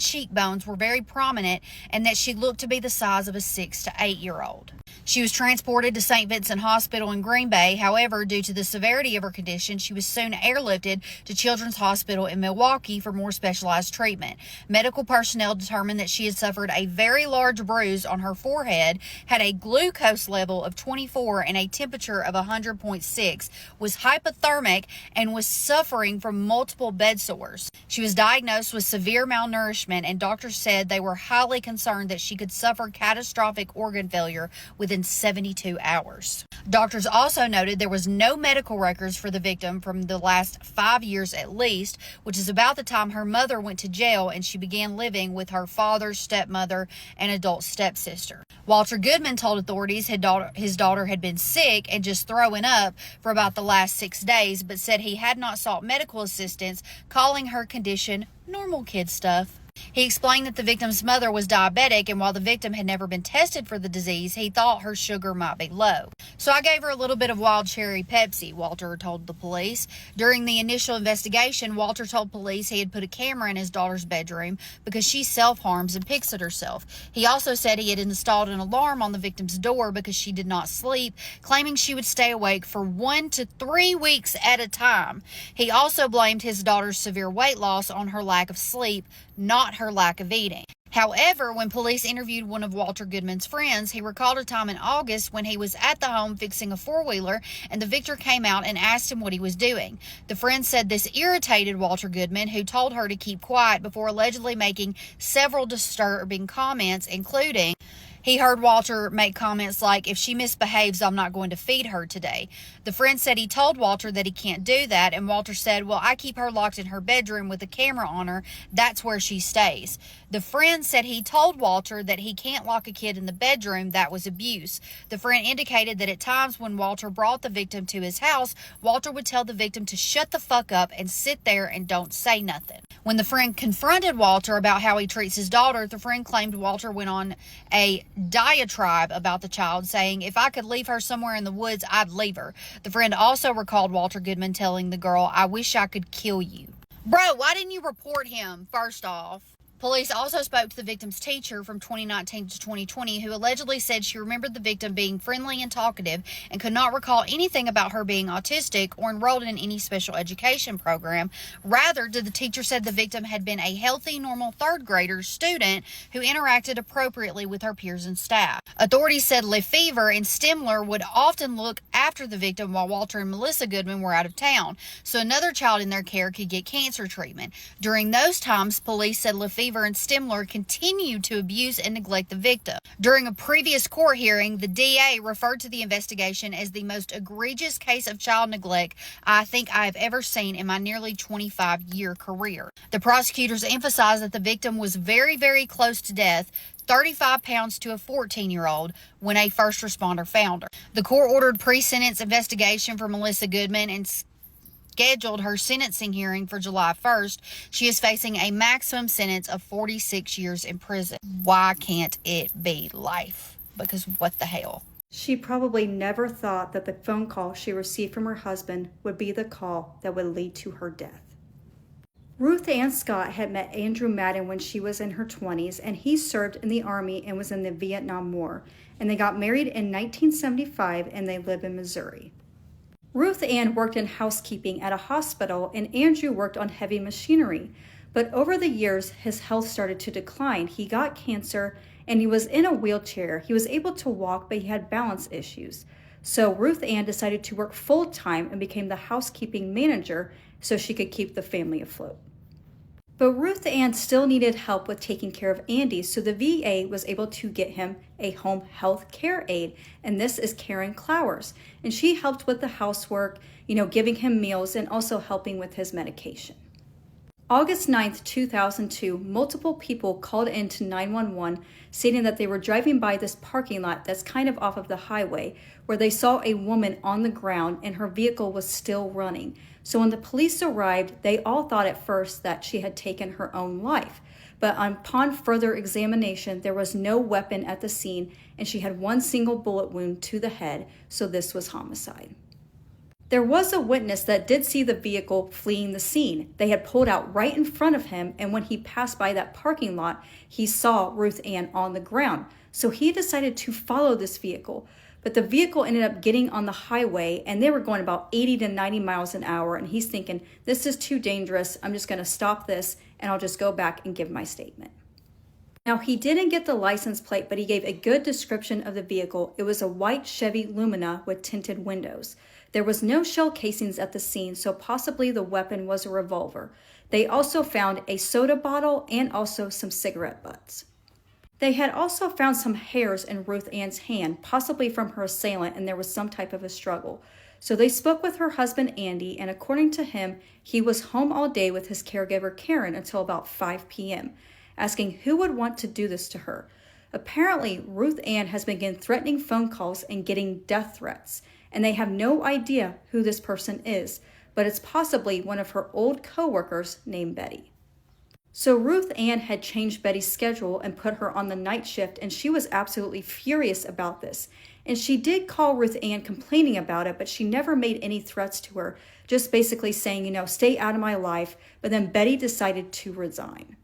cheekbones were very prominent and that she looked to be the size of a 6 to 8 year old. She was transported to St. Vincent Hospital in Green Bay. However, due to the severity of her condition, she was soon airlifted to Children's Hospital in Milwaukee for more specialized treatment. Medical personnel determined that she had suffered a very large bruise on her forehead, had a glucose level of 24 and a temperature of 100.6, was hypothermic, and was suffering from multiple bed sores. She was diagnosed with severe malnourishment, and doctors said they were highly concerned that she could suffer catastrophic organ failure within 72 hours. Doctors also noted there was no medical records for the victim from the last 5 years at least, which is about the time her mother went to jail and she began living with her father's stepmother and adult stepsister. Walter Goodman told authorities his daughter had been sick and just throwing up for about the last 6 days, but said he had not sought medical assistance, calling her condition normal kid stuff. He explained that the victim's mother was diabetic, and while the victim had never been tested for the disease, he thought her sugar might be low. So I gave her a little bit of wild cherry Pepsi, Walter told the police. During the initial investigation, Walter told police he had put a camera in his daughter's bedroom because she self-harms and picks at herself. He also said he had installed an alarm on the victim's door because she did not sleep, claiming she would stay awake for 1 to 3 weeks at a time. He also blamed his daughter's severe weight loss on her lack of sleep, not her lack of eating. However, when police interviewed one of Walter Goodman's friends, he recalled a time in August when he was at the home fixing a four-wheeler and the victim came out and asked him what he was doing. The friend said this irritated Walter Goodman, who told her to keep quiet before allegedly making several disturbing comments, including he heard Walter make comments like, "If she misbehaves, I'm not going to feed her today." The friend said he told Walter that he can't do that, and Walter said, "Well, I keep her locked in her bedroom with a camera on her. That's where she stays." The friend said he told Walter that he can't lock a kid in the bedroom. That was abuse. The friend indicated that at times when Walter brought the victim to his house, Walter would tell the victim to shut the fuck up and sit there and don't say nothing. When the friend confronted Walter about how he treats his daughter, the friend claimed Walter went on a diatribe about the child, saying, "If I could leave her somewhere in the woods, I'd leave her." The friend also recalled Walter Goodman telling the girl, "I wish I could kill you." Bro, why didn't you report him, first off? Police also spoke to the victim's teacher from 2019 to 2020, who allegedly said she remembered the victim being friendly and talkative and could not recall anything about her being autistic or enrolled in any special education program. Rather, the teacher said the victim had been a healthy, normal third grader student who interacted appropriately with her peers and staff. Authorities said Lefevre and Stimler would often look after the victim while Walter and Melissa Goodman were out of town, so another child in their care could get cancer treatment. During those times, police said Lefevre and Stimler continued to abuse and neglect the victim. During a previous court hearing, the DA referred to the investigation as the most egregious case of child neglect I think I have ever seen in my nearly 25-year career. The prosecutors emphasized that the victim was very, very close to death, 35 pounds to a 14-year-old, when a first responder found her. The court ordered pre-sentence investigation for Melissa Goodman and scheduled her sentencing hearing for July 1st. She is facing a maximum sentence of 46 years in prison. Why can't it be life? Because what the hell? She probably never thought that the phone call she received from her husband would be the call that would lead to her death. Ruth Ann Scott had met Andrew Madden when she was in her 20s, and he served in the Army and was in the Vietnam War. And they got married in 1975, and they live in Missouri. Ruth Ann worked in housekeeping at a hospital, and Andrew worked on heavy machinery. But over the years, his health started to decline. He got cancer, and he was in a wheelchair. He was able to walk, but he had balance issues. So Ruth Ann decided to work full-time and became the housekeeping manager so she could keep the family afloat. But Ruth Ann still needed help with taking care of Andy, so the VA was able to get him a home health care aide, and this is Karen Clowers. And she helped with the housework, giving him meals and also helping with his medication. August 9th, 2002, multiple people called into 911 stating that they were driving by this parking lot that's kind of off of the highway where they saw a woman on the ground and her vehicle was still running. So when the police arrived, they all thought at first that she had taken her own life. But upon further examination, there was no weapon at the scene and she had one single bullet wound to the head, so this was homicide. There was a witness that did see the vehicle fleeing the scene. They had pulled out right in front of him, and when he passed by that parking lot, he saw Ruth Ann on the ground. So he decided to follow this vehicle. But the vehicle ended up getting on the highway, and they were going about 80 to 90 miles an hour, and he's thinking, this is too dangerous. I'm just going to stop this, and I'll just go back and give my statement. Now, he didn't get the license plate, but he gave a good description of the vehicle. It was a white Chevy Lumina with tinted windows. There was no shell casings at the scene, so possibly the weapon was a revolver. They also found a soda bottle and also some cigarette butts. They had also found some hairs in Ruth Ann's hand, possibly from her assailant, and there was some type of a struggle. So they spoke with her husband, Andy, and according to him, he was home all day with his caregiver, Karen, until about 5 p.m., asking who would want to do this to her. Apparently, Ruth Ann has been getting threatening phone calls and getting death threats, and they have no idea who this person is, but it's possibly one of her old co-workers named Betty. So Ruth Ann had changed Betty's schedule and put her on the night shift, and she was absolutely furious about this. And she did call Ruth Ann complaining about it, but she never made any threats to her, just basically saying, stay out of my life, but then Betty decided to resign.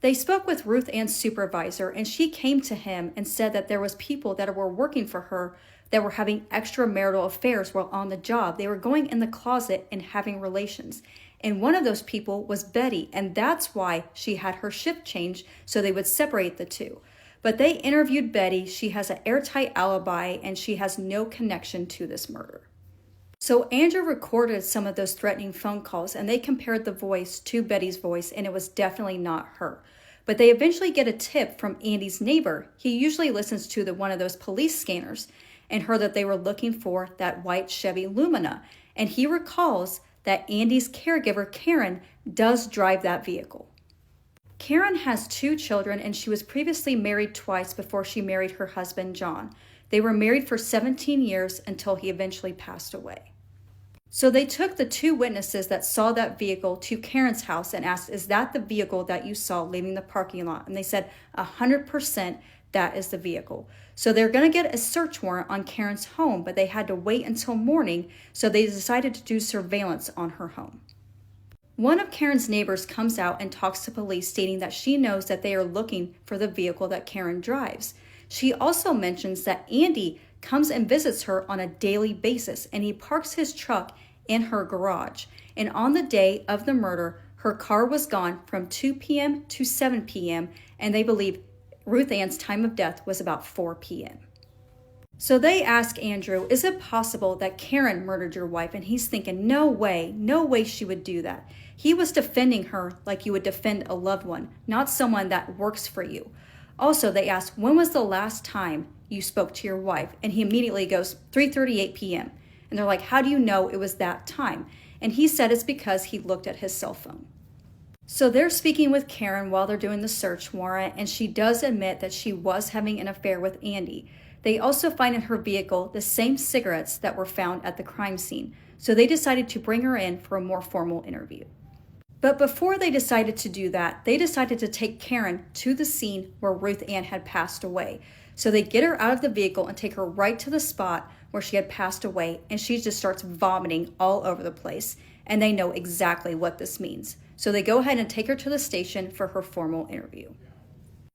They spoke with Ruth Ann's supervisor, and she came to him and said that there was people that were working for her that were having extramarital affairs while on the job. They were going in the closet and having relations. And one of those people was Betty, and that's why she had her shift changed so they would separate the two. But they interviewed Betty. She has an airtight alibi, and she has no connection to this murder. So Andrew recorded some of those threatening phone calls, and they compared the voice to Betty's voice, and it was definitely not her. But they eventually get a tip from Andy's neighbor. He usually listens to one of those police scanners, and heard that they were looking for that white Chevy Lumina. And he recalls that Andy's caregiver, Karen, does drive that vehicle. Karen has 2 children, and she was previously married twice before she married her husband, John. They were married for 17 years until he eventually passed away. So they took the 2 witnesses that saw that vehicle to Karen's house and asked, is that the vehicle that you saw leaving the parking lot? And they said 100% that is the vehicle. So they're going to get a search warrant on Karen's home, but they had to wait until morning, so they decided to do surveillance on her home. One of Karen's neighbors comes out and talks to police, stating that she knows that they are looking for the vehicle that Karen drives. She also mentions that Andy comes and visits her on a daily basis, and he parks his truck in her garage. And on the day of the murder, her car was gone from 2 p.m. to 7 p.m., and they believe Ruth Ann's time of death was about 4 p.m. So they ask Andrew, is it possible that Karen murdered your wife? And he's thinking, no way she would do that. He was defending her like you would defend a loved one, not someone that works for you. Also, they ask, when was the last time you spoke to your wife? And he immediately goes, 3:38 p.m. And they're like, how do you know it was that time? And he said it's because he looked at his cell phone. So they're speaking with Karen while they're doing the search warrant, and she does admit that she was having an affair with Andy. They also find in her vehicle the same cigarettes that were found at the crime scene, so they decided to bring her in for a more formal interview. But before they decided to do that, they decided to take Karen to the scene where Ruth Ann had passed away. So they get her out of the vehicle and take her right to the spot where she had passed away, and she just starts vomiting all over the place, and they know exactly what this means. So they go ahead and take her to the station for her formal interview.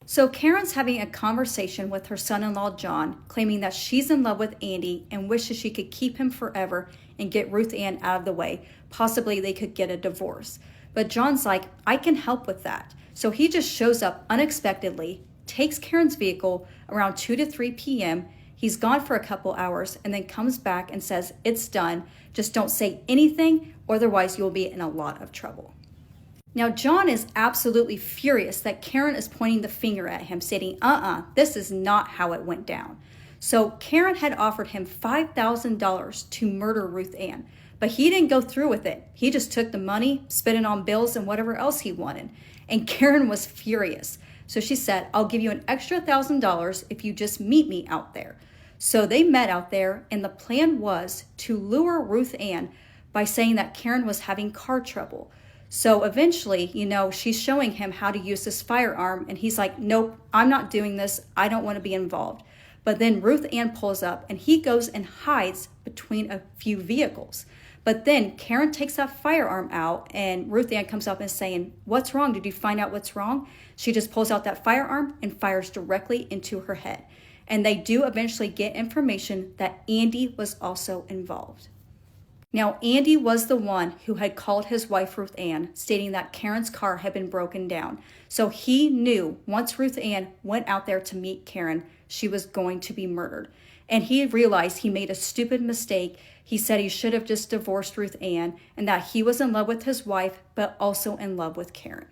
So Karen's having a conversation with her son-in-law, John, claiming that she's in love with Andy and wishes she could keep him forever and get Ruth Ann out of the way. Possibly they could get a divorce. But John's like, I can help with that. So he just shows up unexpectedly, takes Karen's vehicle around 2 to 3 p.m. He's gone for a couple hours and then comes back and says, it's done. Just don't say anything, otherwise you'll be in a lot of trouble. Now, John is absolutely furious that Karen is pointing the finger at him, stating, this is not how it went down. So Karen had offered him $5,000 to murder Ruth Ann, but he didn't go through with it. He just took the money, spent it on bills and whatever else he wanted. And Karen was furious. So she said, I'll give you an extra $1,000 if you just meet me out there. So they met out there, and the plan was to lure Ruth Ann by saying that Karen was having car trouble. So eventually, she's showing him how to use this firearm, and he's like, nope, I'm not doing this. I don't want to be involved. But then Ruth Ann pulls up, and he goes and hides between a few vehicles. But then Karen takes that firearm out, and Ruth Ann comes up and saying, what's wrong? Did you find out what's wrong? She just pulls out that firearm and fires directly into her head. And they do eventually get information that Andy was also involved. Now, Andy was the one who had called his wife Ruth Ann, stating that Karen's car had been broken down. So he knew once Ruth Ann went out there to meet Karen, she was going to be murdered. And he realized he made a stupid mistake. He said he should have just divorced Ruth Ann, and that he was in love with his wife, but also in love with Karen.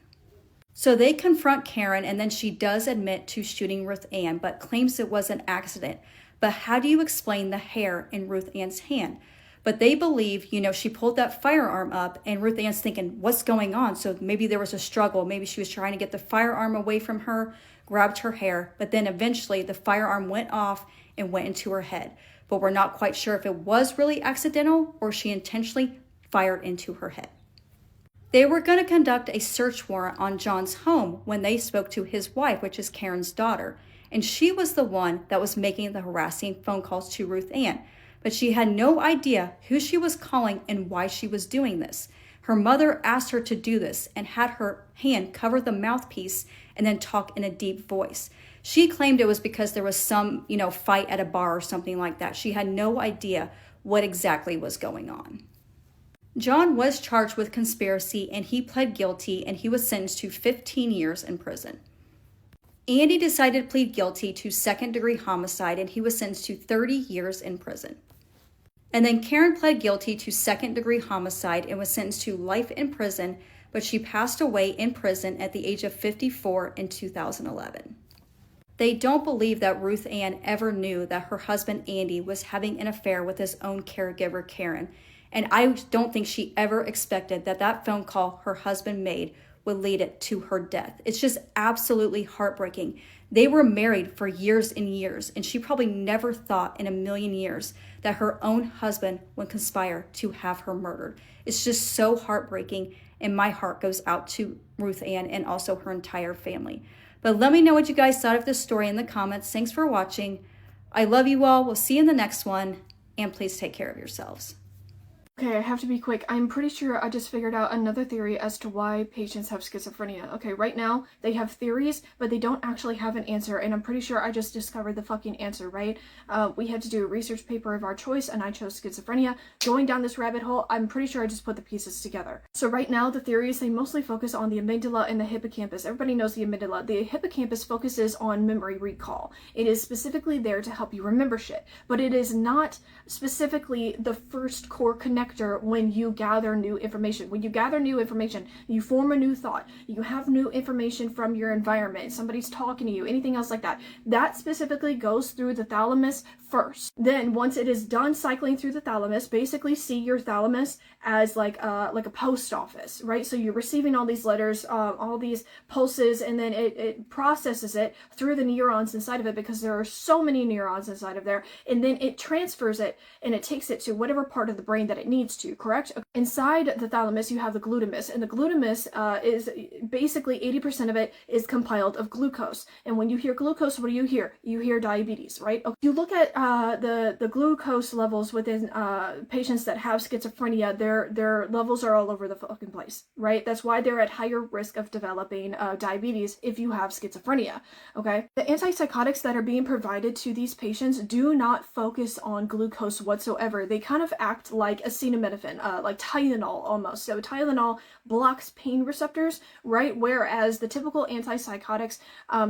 So they confront Karen, and then she does admit to shooting Ruth Ann, but claims it was an accident. But how do you explain the hair in Ruth Ann's hand? But they believe, she pulled that firearm up, and Ruth Ann's thinking, what's going on? So maybe there was a struggle. Maybe she was trying to get the firearm away from her, grabbed her hair, but then eventually the firearm went off and went into her head. But we're not quite sure if it was really accidental or she intentionally fired into her head. They were going to conduct a search warrant on John's home when they spoke to his wife, which is Karen's daughter. And she was the one that was making the harassing phone calls to Ruth Ann. But she had no idea who she was calling and why she was doing this. Her mother asked her to do this and had her hand cover the mouthpiece and then talk in a deep voice. She claimed it was because there was some, fight at a bar or something like that. She had no idea what exactly was going on. John was charged with conspiracy, and he pled guilty, and he was sentenced to 15 years in prison. Andy decided to plead guilty to second-degree homicide, and he was sentenced to 30 years in prison. And then Karen pled guilty to second-degree homicide and was sentenced to life in prison, but she passed away in prison at the age of 54 in 2011. They don't believe that Ruth Ann ever knew that her husband Andy was having an affair with his own caregiver Karen, and I don't think she ever expected that phone call her husband made would lead it to her death. It's just absolutely heartbreaking. They were married for years and years, and she probably never thought in a million years that her own husband would conspire to have her murdered. It's just so heartbreaking, and my heart goes out to Ruth Ann and also her entire family. But let me know what you guys thought of this story in the comments. Thanks for watching. I love you all. We'll see you in the next one, and please take care of yourselves. Okay, I have to be quick. I'm pretty sure I just figured out another theory as to why patients have schizophrenia. Okay, right now they have theories, but they don't actually have an answer, and I'm pretty sure I just discovered the fucking answer, right? We had to do a research paper of our choice, and I chose schizophrenia. Going down this rabbit hole, I'm pretty sure I just put the pieces together. So right now, the theories, they mostly focus on the amygdala and the hippocampus. Everybody knows the amygdala. The hippocampus focuses on memory recall. It is specifically there to help you remember shit, but it is not specifically the first core connector when you gather new information. When you gather new information, you form a new thought, you have new information from your environment, somebody's talking to you, anything else like that. That specifically goes through the thalamus first. Then once it is done cycling through the thalamus, basically see your thalamus as like a post office, right? So you're receiving all these letters, all these pulses, and then it processes it through the neurons inside of it, because there are so many neurons inside of there, and then it transfers it and it takes it to whatever part of the brain that it needs to, correct? Inside the thalamus, you have the glutamus, and the glutamus is basically 80% of it is compiled of glucose. And when you hear glucose, what do you hear? You hear diabetes, right? You look at the glucose levels within patients that have schizophrenia, their levels are all over the fucking place, right? That's why they're at higher risk of developing diabetes if you have schizophrenia, okay? The antipsychotics that are being provided to these patients do not focus on glucose whatsoever. They kind of act like acetaminophen, like Tylenol almost. So Tylenol blocks pain receptors, right? Whereas the typical antipsychotics,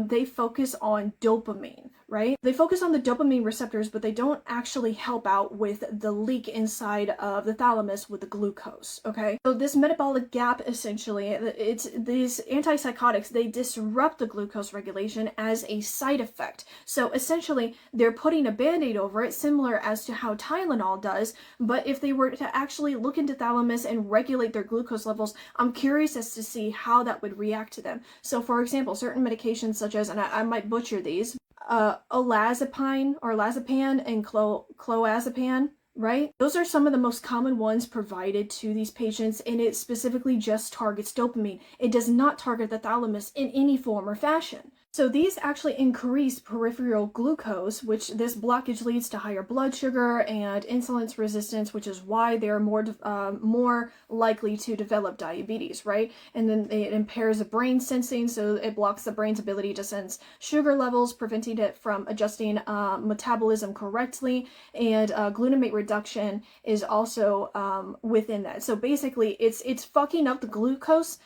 they focus on dopamine, right? They focus on the dopamine receptors, but they don't actually help out with the leak inside of the thalamus with the glucose, okay? So this metabolic gap, essentially, it's these antipsychotics, they disrupt the glucose regulation as a side effect. So essentially, they're putting a band-aid over it, similar as to how Tylenol does, but if they were to actually look into thalamus and regulate their glucose levels, I'm curious as to see how that would react to them. So for example, certain medications such as, and I might butcher these, olazapine or lazepam and clozapine, right? Those are some of the most common ones provided to these patients, and it specifically just targets dopamine. It does not target the thalamus in any form or fashion. So these actually increase peripheral glucose, which this blockage leads to higher blood sugar and insulin resistance, which is why they're more likely to develop diabetes, right? And then it impairs the brain sensing, so it blocks the brain's ability to sense sugar levels, preventing it from adjusting metabolism correctly, and glutamate reduction is also within that. So basically, it's fucking up the glucose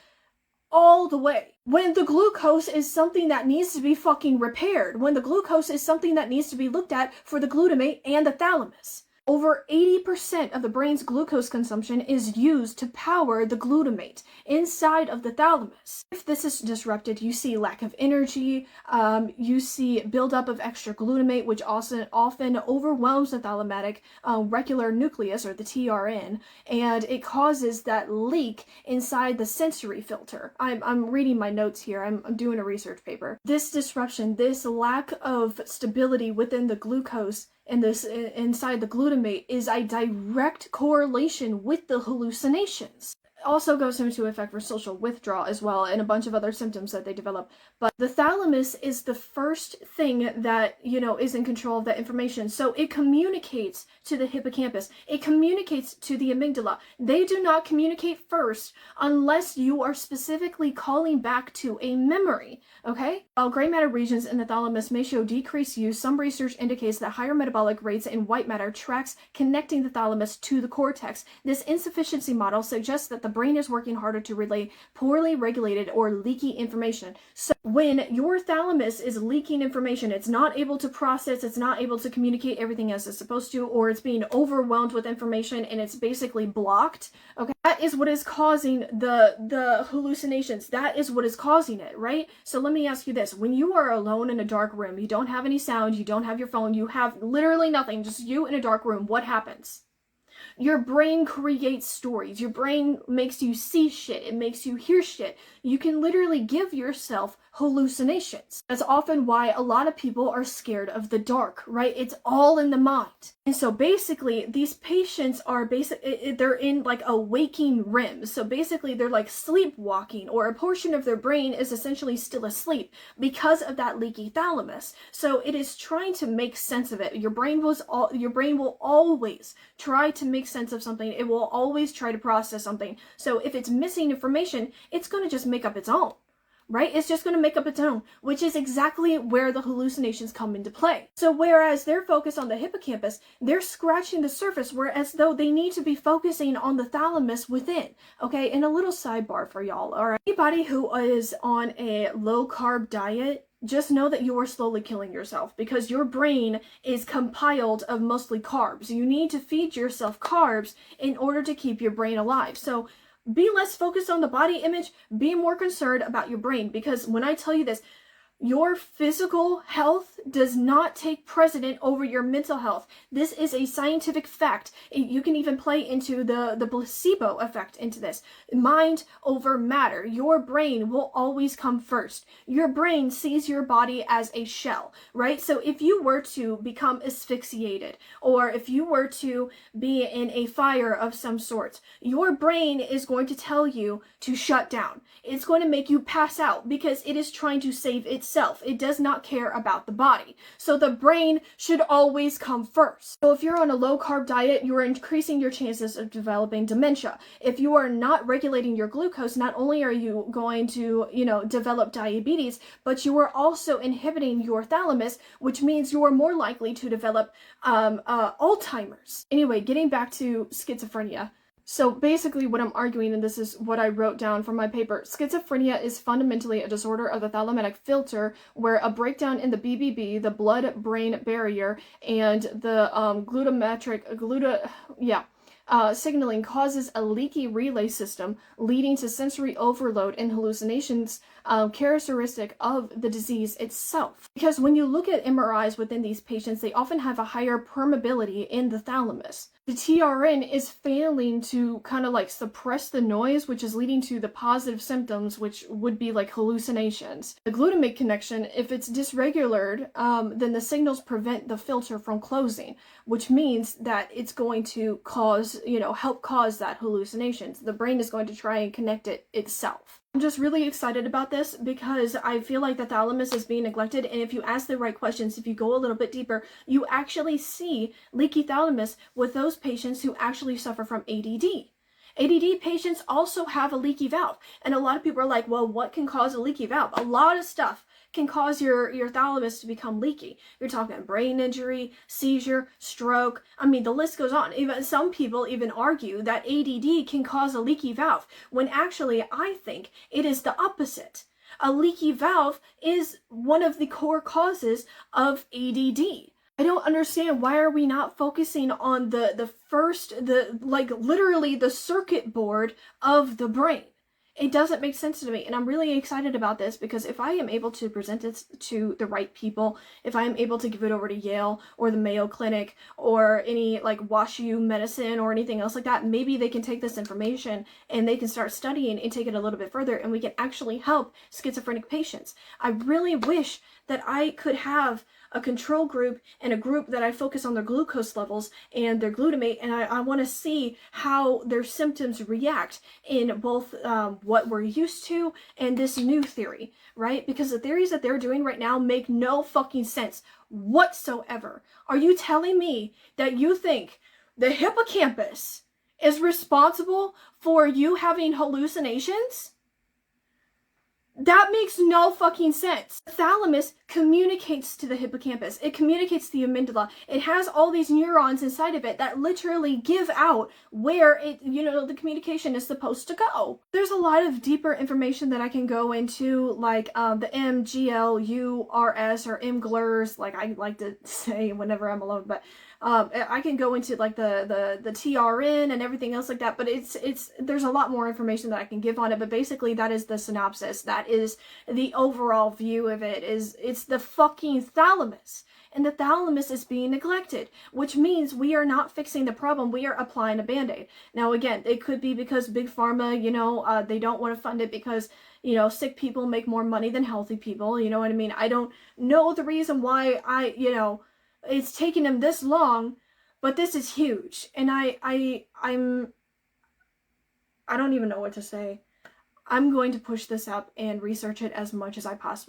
all the way. When the glucose is something that needs to be fucking repaired, when the glucose is something that needs to be looked at for the glutamate and the thalamus. Over 80% of the brain's glucose consumption is used to power the glutamate inside of the thalamus. If this is disrupted, you see lack of energy, you see buildup of extra glutamate, which also often overwhelms the thalamic reticular nucleus, or the TRN, and it causes that leak inside the sensory filter. I'm reading my notes here, I'm doing a research paper. This disruption, this lack of stability within the glucose and this inside the glutamate is a direct correlation with the hallucinations. Also goes into effect for social withdrawal as well, and a bunch of other symptoms that they develop. But the thalamus is the first thing that, is in control of that information. So it communicates to the hippocampus. It communicates to the amygdala. They do not communicate first unless you are specifically calling back to a memory, okay? While gray matter regions in the thalamus may show decreased use, some research indicates that higher metabolic rates in white matter tracks connecting the thalamus to the cortex. This insufficiency model suggests that the brain is working harder to relay poorly regulated or leaky information. So when your thalamus is leaking information, it's not able to process, it's not able to communicate everything as it's supposed to, or it's being overwhelmed with information and it's basically blocked, okay? That is what is causing the hallucinations. That is what is causing it, right? So let me ask you this. When you are alone in a dark room, you don't have any sound, you don't have your phone, you have literally nothing, just you in a dark room, what happens? Your brain creates stories. Your brain makes you see shit. It makes you hear shit. You can literally give yourself hallucinations. That's often why a lot of people are scared of the dark, right? It's all in the mind. And so basically, these patients are they're in like a waking REM. So basically, they're like sleepwalking, or a portion of their brain is essentially still asleep because of that leaky thalamus. So it is trying to make sense of it. Your brain will always try to make sense of something. It will always try to process something. So if it's missing information, it's going to just make up its own. Right? It's just going to make up its own, which is exactly where the hallucinations come into play. So whereas they're focused on the hippocampus, they're scratching the surface, whereas though they need to be focusing on the thalamus within. Okay, and a little sidebar for y'all, alright? Anybody who is on a low-carb diet, just know that you are slowly killing yourself, because your brain is compiled of mostly carbs. You need to feed yourself carbs in order to keep your brain alive. So be less focused on the body image, be more concerned about your brain, because when I tell you this, your physical health does not take precedent over your mental health. This is a scientific fact. You can even play into the placebo effect into this. Mind over matter. Your brain will always come first. Your brain sees your body as a shell, right? So if you were to become asphyxiated, or if you were to be in a fire of some sort, your brain is going to tell you to shut down. It's going to make you pass out because it is trying to save itself. It does not care about the body. So the brain should always come first. So if you're on a low carb diet, you're increasing your chances of developing dementia. If you are not regulating your glucose, not only are you going to, develop diabetes, but you are also inhibiting your thalamus, which means you are more likely to develop Alzheimer's. Anyway, getting back to schizophrenia. So basically what I'm arguing, and this is what I wrote down from my paper, schizophrenia is fundamentally a disorder of the thalamic filter where a breakdown in the BBB, the blood-brain barrier, and the signaling causes a leaky relay system, leading to sensory overload and hallucinations characteristic of the disease itself. Because when you look at MRIs within these patients, they often have a higher permeability in the thalamus. The TRN is failing to kind of like suppress the noise, which is leading to the positive symptoms, which would be like hallucinations. The glutamate connection, if it's dysregulated, then the signals prevent the filter from closing, which means that it's going to cause, help cause that hallucinations. The brain is going to try and connect it itself. I'm just really excited about this because I feel like the thalamus is being neglected, and if you ask the right questions, if you go a little bit deeper, you actually see leaky thalamus with those patients who actually suffer from ADD. ADD patients also have a leaky valve, and a lot of people are like, well, what can cause a leaky valve? A lot of stuff can cause your thalamus to become leaky. You're talking brain injury, seizure, stroke. I mean, the list goes on. Even some people even argue that ADD can cause a leaky valve, when actually I think it is the opposite. A leaky valve is one of the core causes of ADD. I don't understand, why are we not focusing on literally the circuit board of the brain? It doesn't make sense to me, and I'm really excited about this because if I am able to present it to the right people, if I am able to give it over to Yale or the Mayo Clinic or any like WashU medicine or anything else like that, maybe they can take this information and they can start studying and take it a little bit further, and we can actually help schizophrenic patients. I really wish that I could have a control group and a group that I focus on their glucose levels and their glutamate, and I want to see how their symptoms react in both what we're used to and this new theory, right? Because the theories that they're doing right now make no fucking sense whatsoever. Are you telling me that you think the hippocampus is responsible for you having hallucinations? That makes no fucking sense. The thalamus communicates to the hippocampus. It communicates to the amygdala. It has all these neurons inside of it that literally give out where the communication is supposed to go. There's a lot of deeper information that I can go into, like the MGLURS or MGLURS, like I like to say whenever I'm alone, but I can go into like the TRN and everything else like that, but there's a lot more information that I can give on it, but basically that is the synopsis. That is the overall view of it. It's the fucking thalamus, and the thalamus is being neglected, which means we are not fixing the problem. We are applying a band-aid. Now again, it could be because Big Pharma, they don't want to fund it because sick people make more money than healthy people, you know what I mean? I don't know the reason why it's taken him this long, but this is huge, and I don't even know what to say. I'm going to push this up and research it as much as I possibly